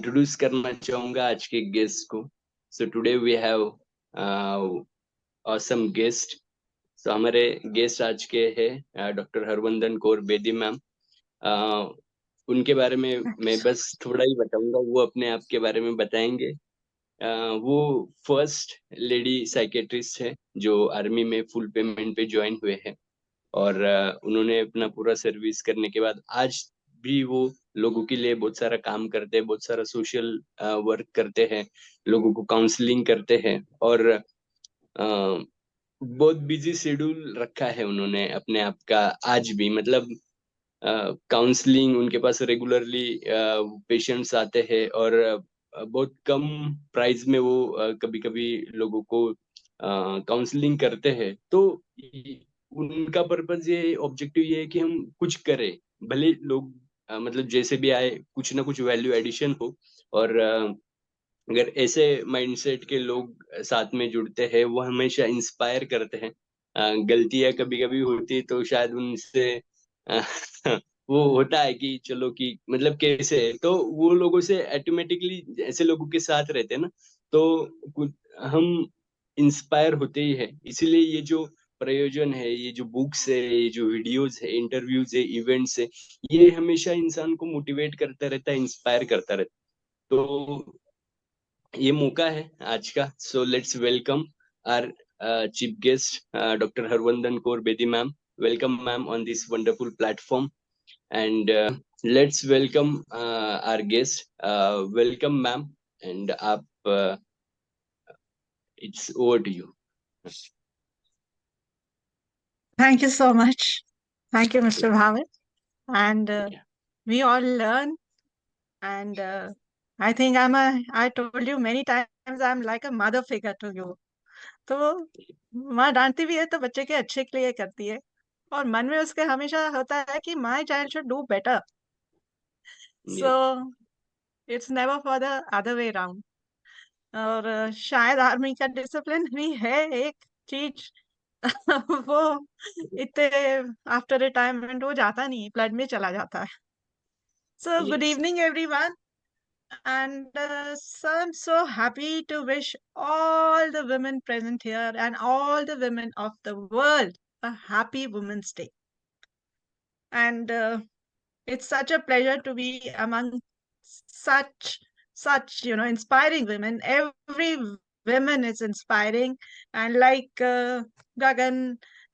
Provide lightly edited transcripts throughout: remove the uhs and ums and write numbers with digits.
Introduce करना चाहूंगा आज के गेस्ट को। So today we have awesome guest. सो हमारे गेस्ट आज के हैं डॉक्टर हरवंदन कौर बेदी मैम। उनके बारे में मैं बस थोड़ा ही बताऊंगा, वो अपने आप के बारे में बताएंगे। वो फर्स्ट लेडी साइकेट्रिस्ट है जो आर्मी में फुल पेमेंट पे ज्वाइन हुए हैं। और उन्होंने अपना पूरा सर्विस करने के बाद आज भी वो लोगों के लिए बहुत सारा काम करते हैं, बहुत सारा सोशल वर्क करते हैं, लोगों को काउंसलिंग करते हैं। और बहुत बिजी शेड्यूल रखा है उन्होंने अपने आप का। आज भी मतलब काउंसलिंग उनके पास रेगुलरली पेशेंट्स आते हैं, और बहुत कम प्राइस में वो कभी कभी लोगों को काउंसलिंग करते हैं। तो उनका पर्पज ये ऑब्जेक्टिव ये है कि हम कुछ करें, भले लोग मतलब जैसे भी आए कुछ ना कुछ वैल्यू एडिशन हो। और अगर ऐसे माइंडसेट के लोग साथ में जुड़ते हैं वो हमेशा इंस्पायर करते हैं। गलतियां कभी कभी होती तो शायद उनसे अ, वो होता है कि चलो कि मतलब कैसे है, तो वो लोगों से ऑटोमेटिकली ऐसे लोगों के साथ रहते हैं ना, तो कुछ हम इंस्पायर होते ही है। इसीलिए ये जो प्रयोजन है, ये जो बुक्स है, ये जो वीडियोस है, इंटरव्यूज है, इवेंट्स है, ये हमेशा इंसान को मोटिवेट करता रहता है, इंस्पायर करता रहता है। तो ये मौका है आज का। So let's welcome our chief guest doctor Harvandan Kaur Bedi ma'am. Welcome ma'am on this wonderful platform. And let's welcome our guest. Welcome ma'am. And आप it's over to you. Thank you so much. Thank you, Mr. Bhavat. And we all learn. And I think I told you many times, I'm like a mother figure to you. तो माँ डांटती भी है तो बच्चे के अच्छे के लिए करती है, और मन में उसके हमेशा होता है कि my child should do better. So it's never for the other way round. और शायद आर्मी का डिसिप्लिन भी है एक चीज. वो इतने आफ्टर रिटायरमेंट वो जाता नहीं, ब्लड में चला जाता है. So good yes. evening everyone, and so I'm so happy to wish all the women present here and all the women of the world a happy Women's Day. And it's such a pleasure to be among such inspiring women. Every woman is inspiring, and like Gagan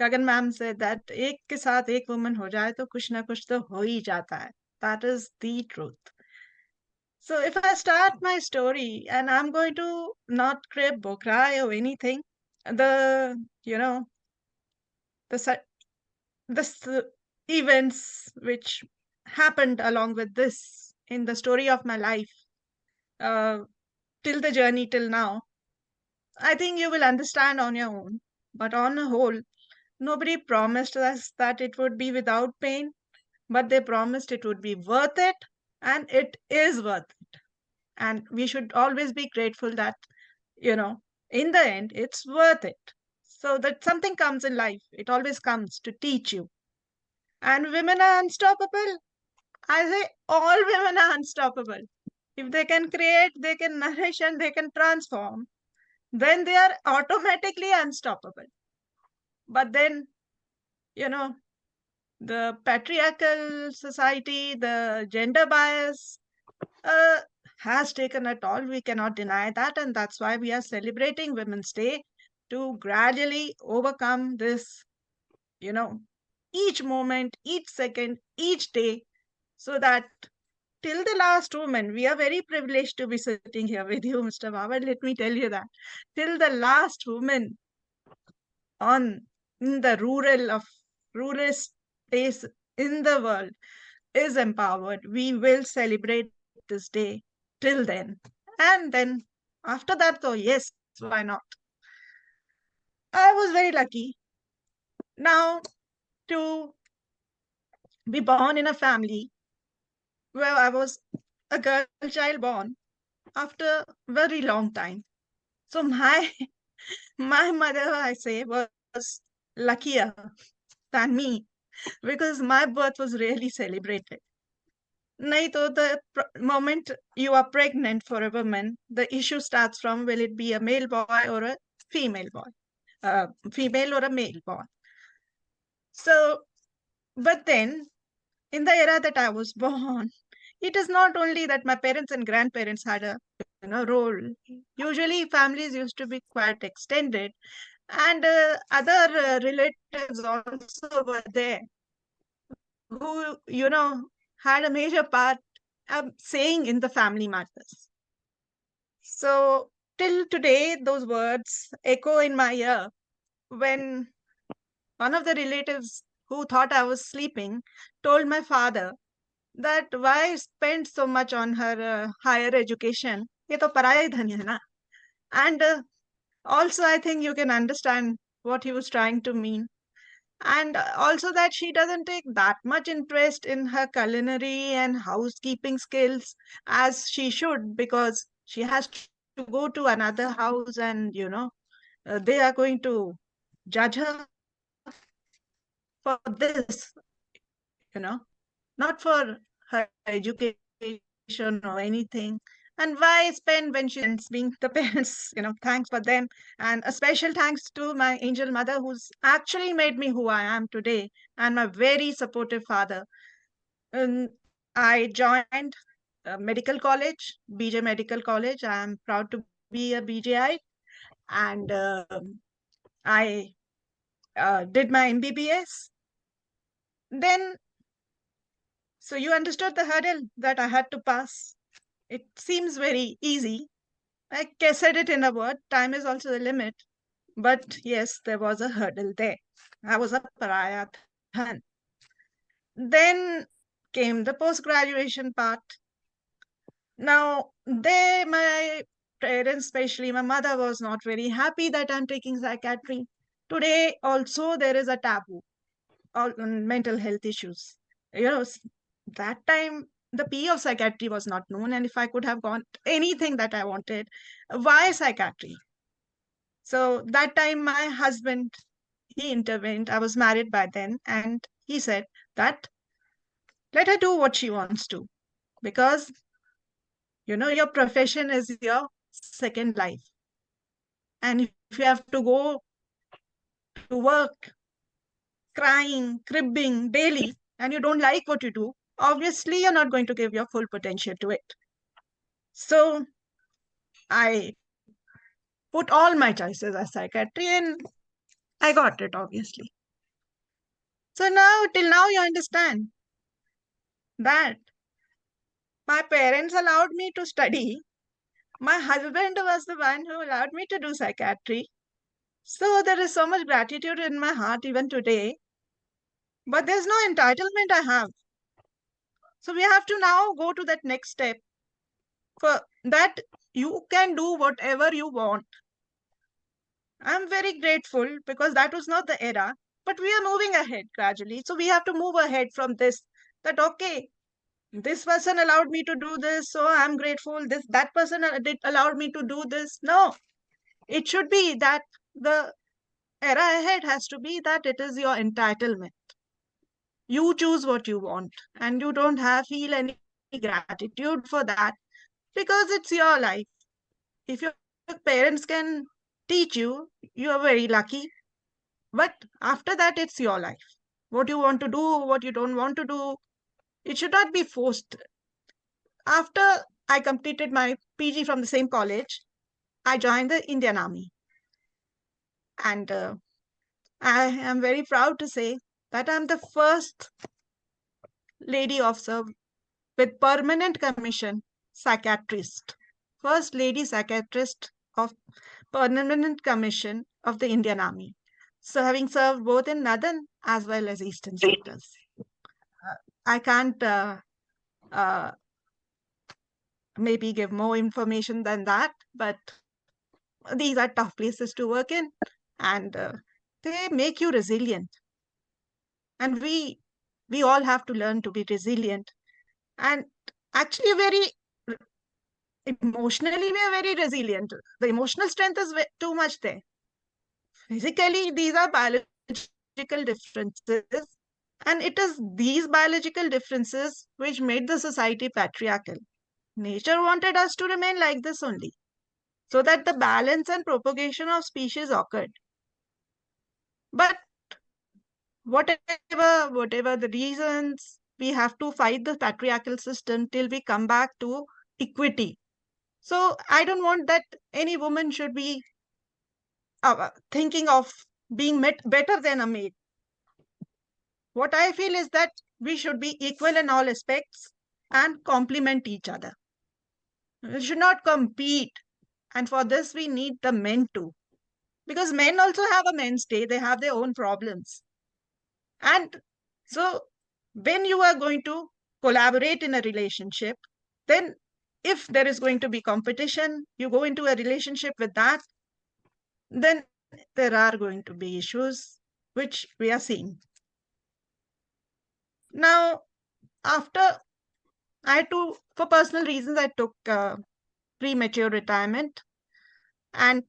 Gagan ma'am said that एक के साथ एक woman हो जाए तो कुछ ना कुछ तो हो ही जाता है. That is the truth. So if I start my story, and I'm going to not crib or cry or anything, the you know the su- events which happened along with this in the story of my life, uh, till the journey till now, I think you will understand on your own. But on the whole, nobody promised us that it would be without pain, but they promised it would be worth it, and it is worth it. And we should always be grateful that, in the end, it's worth it. So that something comes in life, it always comes to teach you. And women are unstoppable. I say all women are unstoppable. If they can create, they can nourish, and they can transform, then they are automatically unstoppable. But then, you know, the patriarchal society, the gender bias, uh, has taken a toll. We cannot deny that. And that's why we are celebrating Women's Day, to gradually overcome this, you know, each moment, each second, each day, so that till the last woman, we are very privileged to be sitting here with you, Mr. Bhavat. Let me tell you that. Till the last woman on in the ruralist place in the world is empowered, we will celebrate this day till then. And then after that, though, yes, why not? I was very lucky now to be born in a family where I was a girl child born after very long time. So my my mother, I say, was luckier than me, because my birth was really celebrated. nahi to the moment you are pregnant for a woman, the issue starts from will it be a male boy or a female boy, female or a male boy. So, but then in the era that I was born, it is not only that my parents and grandparents had a role. Usually, families used to be quite extended, and other relatives also were there who had a major part saying in the family matters. So till today, those words echo in my ear when one of the relatives who thought I was sleeping told my father that why spend so much on her higher education? ये तो पराया ही धन है ना. And also, I think you can understand what he was trying to mean. And also that she doesn't take that much interest in her culinary and housekeeping skills as she should, because she has to go to another house and, they are going to judge her for this, not for her education or anything. And why spend when she's being the parents, thanks for them. And a special thanks to my angel mother, who's actually made me who I am today, and my very supportive father. And I joined medical college, BJ Medical College. I am proud to be a BJI. And I did my MBBS. Then, so you understood the hurdle that I had to pass. It seems very easy. I said it in a word. Time is also the limit. But yes, there was a hurdle there. I was a pariah then. Then came the post-graduation part. Now, my parents, especially my mother, was not very happy that I'm taking psychiatry. Today, also, there is a taboo on mental health issues. That time, the P of psychiatry was not known, and if I could have gone anything that I wanted, why psychiatry? So that time, my husband, he intervened. I was married by then, and he said that let her do what she wants to, because your profession is your second life. And if you have to go to work crying, cribbing daily, and you don't like what you do, obviously you're not going to give your full potential to it. So I put all my choices as psychiatry, and I got it, obviously. So now, till now, you understand that my parents allowed me to study. My husband was the one who allowed me to do psychiatry. So there is so much gratitude in my heart even today. But there's no entitlement I have. So we have to now go to that next step. For that, you can do whatever you want. I'm very grateful because that was not the era. But we are moving ahead gradually. So we have to move ahead from this. That okay, this person allowed me to do this, so I'm grateful. That person allowed me to do this. No, it should be that the era ahead has to be that it is your entitlement. You choose what you want, and you don't feel any gratitude for that because it's your life. If your parents can teach you, you are very lucky. But after that, it's your life. What you want to do, what you don't want to do, it should not be forced. After I completed my PG from the same college, I joined the Indian Army. And I am very proud to say that I'm the first lady officer with permanent commission psychiatrist. First lady psychiatrist of permanent commission of the Indian Army. So having served both in northern as well as eastern sectors. I can't maybe give more information than that, but these are tough places to work in, and they make you resilient. And we all have to learn to be resilient. And actually, emotionally, we are very resilient. The emotional strength is too much there. Physically, these are biological differences. And it is these biological differences which made the society patriarchal. Nature wanted us to remain like this only, so that the balance and propagation of species occurred. But whatever the reasons, we have to fight the patriarchal system till we come back to equity. So I don't want that any woman should be thinking of being better than a maid. What I feel is that we should be equal in all aspects and complement each other. We should not compete. And for this, we need the men too. Because men also have a men's day, they have their own problems. And so, when you are going to collaborate in a relationship, then if there is going to be competition, you go into a relationship with that, then there are going to be issues which we are seeing. Now, after I had to, for personal reasons, I took premature retirement. And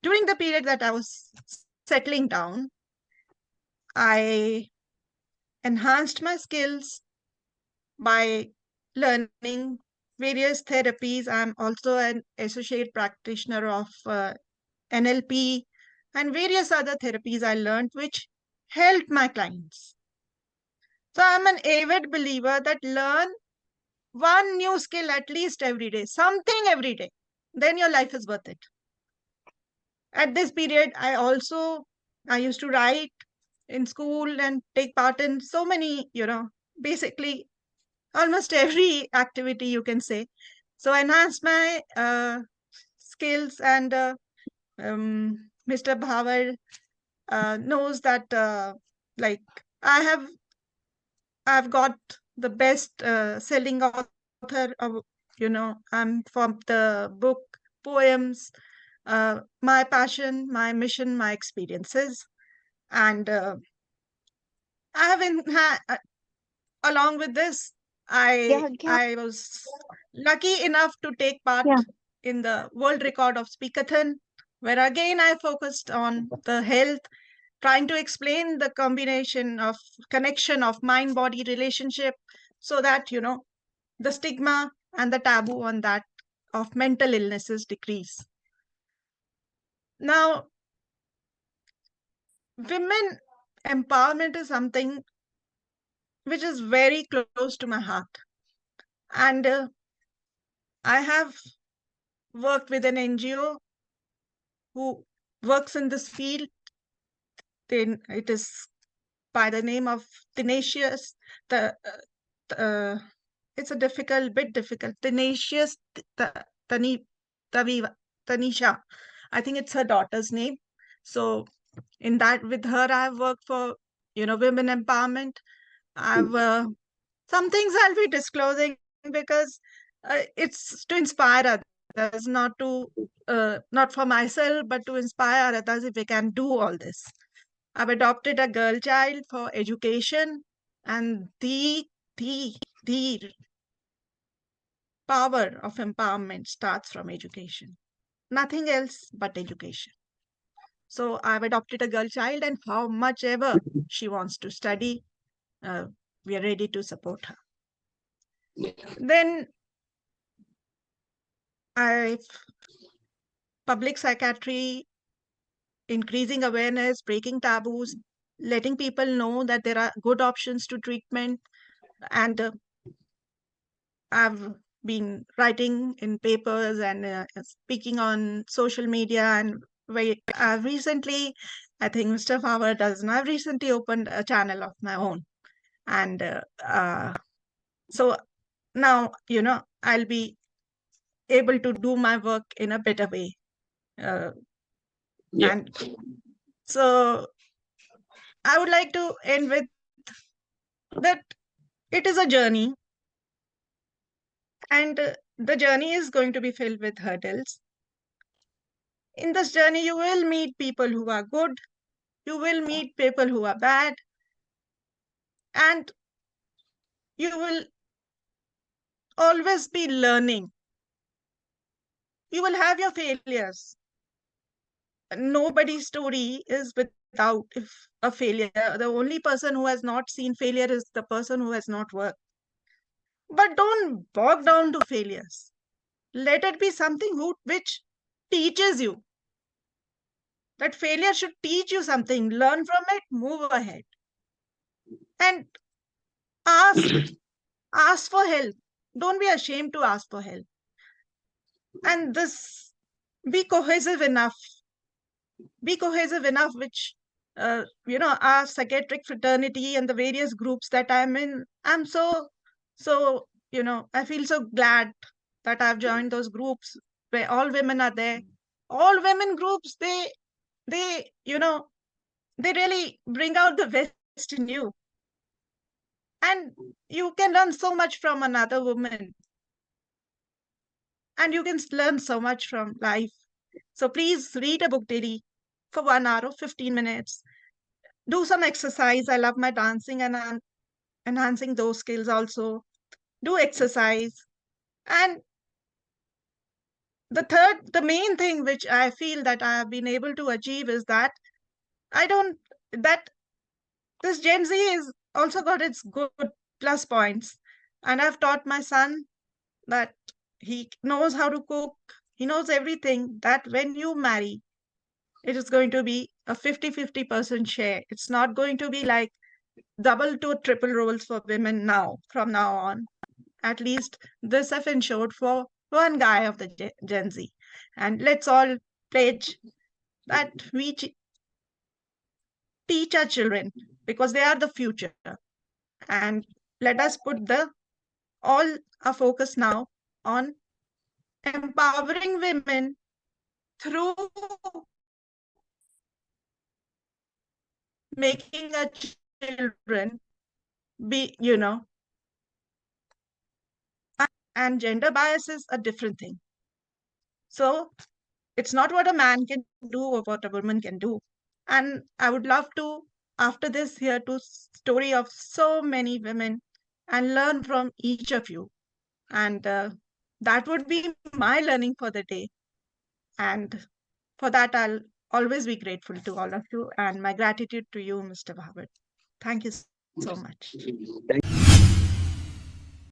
during the period that I was settling down, I enhanced my skills by learning various therapies. I'm also an associate practitioner of NLP and various other therapies I learned, which helped my clients. So I'm an avid believer that learn one new skill at least every day, something every day. Then your life is worth it. At this period, I used to write in school and take part in so many, basically almost every activity you can say. So enhance my skills, and Mr. Bhavar knows that like I have I've got the best selling author of, I'm from the book poems, my passion, my mission, my experiences. And I haven't along with this, Yeah, yeah, I was lucky enough to take part yeah. in the world record of Speakathon, where again I focused on the health, trying to explain the combination of connection of mind body relationship, so that the stigma and the taboo on that of mental illnesses decrease. Now, women empowerment is something which is very close to my heart. And I have worked with an NGO who works in this field. Then it is by the name of Tenacious. The it's a bit difficult. Tenacious Tani Taviva Tanisha. I think it's her daughter's name. So in that, with her, I've worked for women empowerment. I've some things I'll be disclosing because it's to inspire others, not for myself, but to inspire others if we can do all this. I've adopted a girl child for education, and the power of empowerment starts from education. Nothing else but education. So I've adopted a girl child, and how much ever she wants to study, uh, we are ready to support her. Then I public psychiatry, increasing awareness, breaking taboos, letting people know that there are good options to treatment. And I've been writing in papers and speaking on social media. And I've recently, I think Mr. Power does, I've recently opened a channel of my own. And so now, I'll be able to do my work in a better way. Yeah. And so I would like to end with that it is a journey, and the journey is going to be filled with hurdles. In this journey, you will meet people who are good, you will meet people who are bad, and you will always be learning. You will have your failures. nobody's story is without a failure. The only person who has not seen failure is the person who has not worked. But don't bog down to failures. Let it be something which teaches you. That failure should teach you something. Learn from it, move ahead. And ask for help. Don't be ashamed to ask for help. And this, be cohesive enough. Be cohesive enough, which, our psychiatric fraternity and the various groups that I'm in, I'm so, I feel so glad that I've joined those groups where all women are there. All women groups, they, they really bring out the best in you. And you can learn so much from another woman. And you can learn so much from life. So please read a book daily for 1 hour or 15 minutes. Do some exercise. I love my dancing, and I'm enhancing those skills also. Do exercise. And the main thing which I feel that I have been able to achieve is that this Gen Z is also got its good plus points. And I've taught my son that he knows how to cook. He knows everything, that when you marry, it is going to be a 50-50% share. It's not going to be like double to triple roles for women now, from now on. At least this I've ensured for one guy of the Gen Z. And let's all pledge that we teach our children, because they are the future. And let us put all our focus now on empowering women through making our children be, and gender bias is a different thing. So it's not what a man can do or what a woman can do. And I would love to, after this, hear to story of so many women and learn from each of you. And that would be my learning for the day. And for that, I'll always be grateful to all of you, and my gratitude to you, Mr. Bhavat. Thank you so much. Thank